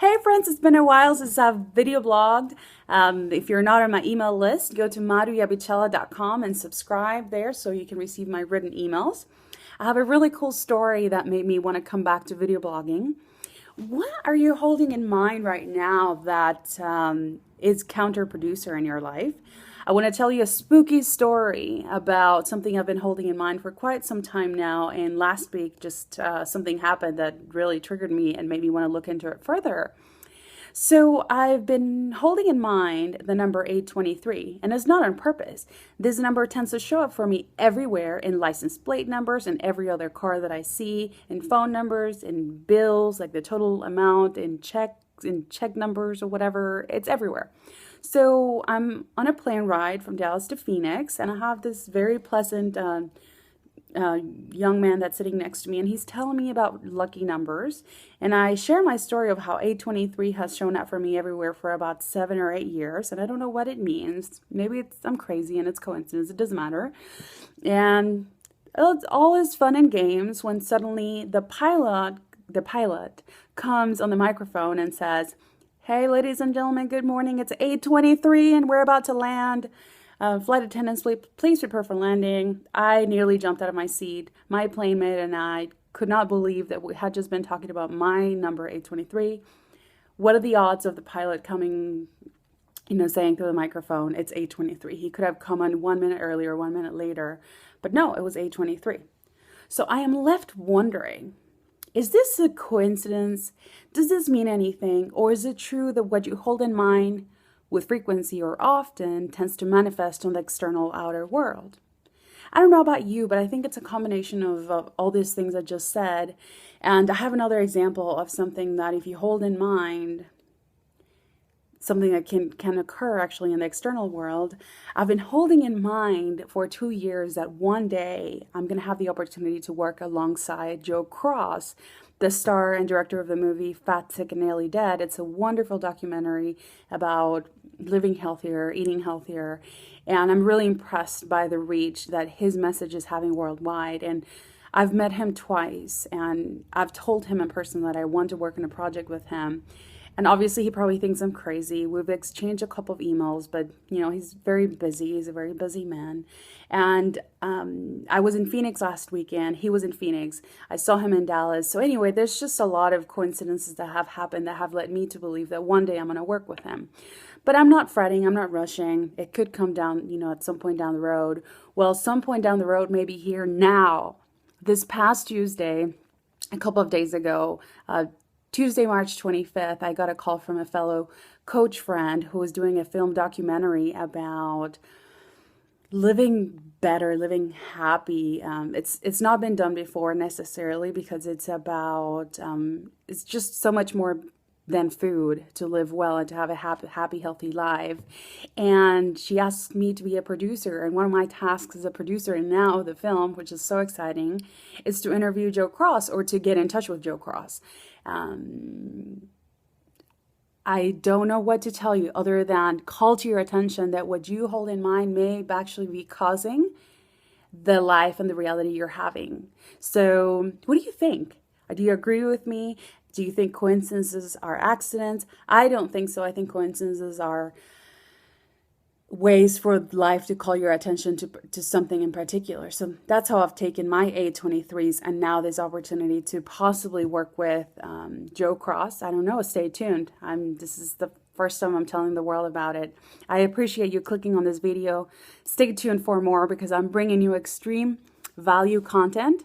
Hey friends, it's been a while since I've video blogged. If you're not on my email list, go to mariuabicella.com and subscribe there so you can receive my written emails. I have a really cool story that made me want to come back to video blogging. What are you holding in mind right now that is counterproducer in your life? I want to tell you a spooky story about something I've been holding in mind for quite some time now. And last week, just something happened that really triggered me and made me want to look into it further. So I've been holding in mind the number 823, and it's not on purpose. This number tends to show up for me everywhere in license plate numbers and every other car that I see, in phone numbers, in bills, like the total amount, in check numbers or whatever. It's everywhere. So I'm on a plane ride from Dallas to Phoenix, and I have this very pleasant young man that's sitting next to me, and he's telling me about lucky numbers. And I share my story of how 823 has shown up for me everywhere for about 7 or 8 years, and I don't know what it means. Maybe I'm crazy and it's coincidence. It doesn't matter. And it's all is fun and games when suddenly the pilot comes on the microphone and says, "Hey, ladies and gentlemen, good morning. It's 8:23 and we're about to land. Flight attendants, please prepare for landing." I nearly jumped out of my seat. My plane mate and I could not believe that we had just been talking about my number 823. What are the odds of the pilot coming, saying through the microphone, it's 8:23? He could have come on 1 minute earlier, 1 minute later, but no, it was 8:23. So I am left wondering, is this a coincidence? Does this mean anything? Or is it true that what you hold in mind with frequency or often tends to manifest on the external outer world? I don't know about you, but I think it's a combination of all these things I just said. And I have another example of something that if you hold in mind, something that can occur actually in the external world. I've been holding in mind for 2 years that one day I'm going to have the opportunity to work alongside Joe Cross, the star and director of the movie Fat, Sick, and Nearly Dead. It's a wonderful documentary about living healthier, eating healthier, and I'm really impressed by the reach that his message is having worldwide. And I've met him twice, and I've told him in person that I want to work on a project with him. And obviously, he probably thinks I'm crazy. We've exchanged a couple of emails, but, he's very busy. He's a very busy man. And I was in Phoenix last weekend. He was in Phoenix. I saw him in Dallas. So anyway, there's just a lot of coincidences that have happened that have led me to believe that one day I'm going to work with him. But I'm not fretting. I'm not rushing. It could come down, at some point down the road. Well, some point down the road, maybe here now. This past Tuesday, a couple of days ago, Tuesday, March 25th, I got a call from a fellow coach friend who was doing a film documentary about living better, living happy. It's not been done before necessarily because it's about, it's just so much more than food to live well and to have a happy, healthy life. And she asked me to be a producer. And one of my tasks as a producer and now the film, which is so exciting, is to interview Joe Cross or to get in touch with Joe Cross. I don't know what to tell you other than call to your attention that what you hold in mind may actually be causing the life and the reality you're having. So what do you think? Do you agree with me? Do you think coincidences are accidents? I don't think so. I think coincidences are ways for life to call your attention to something in particular. So that's how I've taken my 823s and now this opportunity to possibly work with Joe Cross. I don't know. Stay tuned. This is the first time I'm telling the world about it. I appreciate you clicking on this video. Stay tuned for more because I'm bringing you extreme value content.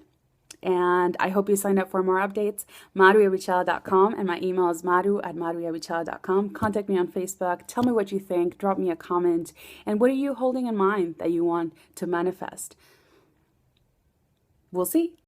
And I hope you sign up for more updates. mariuabicella.com, and my email is maru@mariuabicella.com. Contact me on Facebook. Tell me what you think. Drop me a comment. And what are you holding in mind that you want to manifest? We'll see.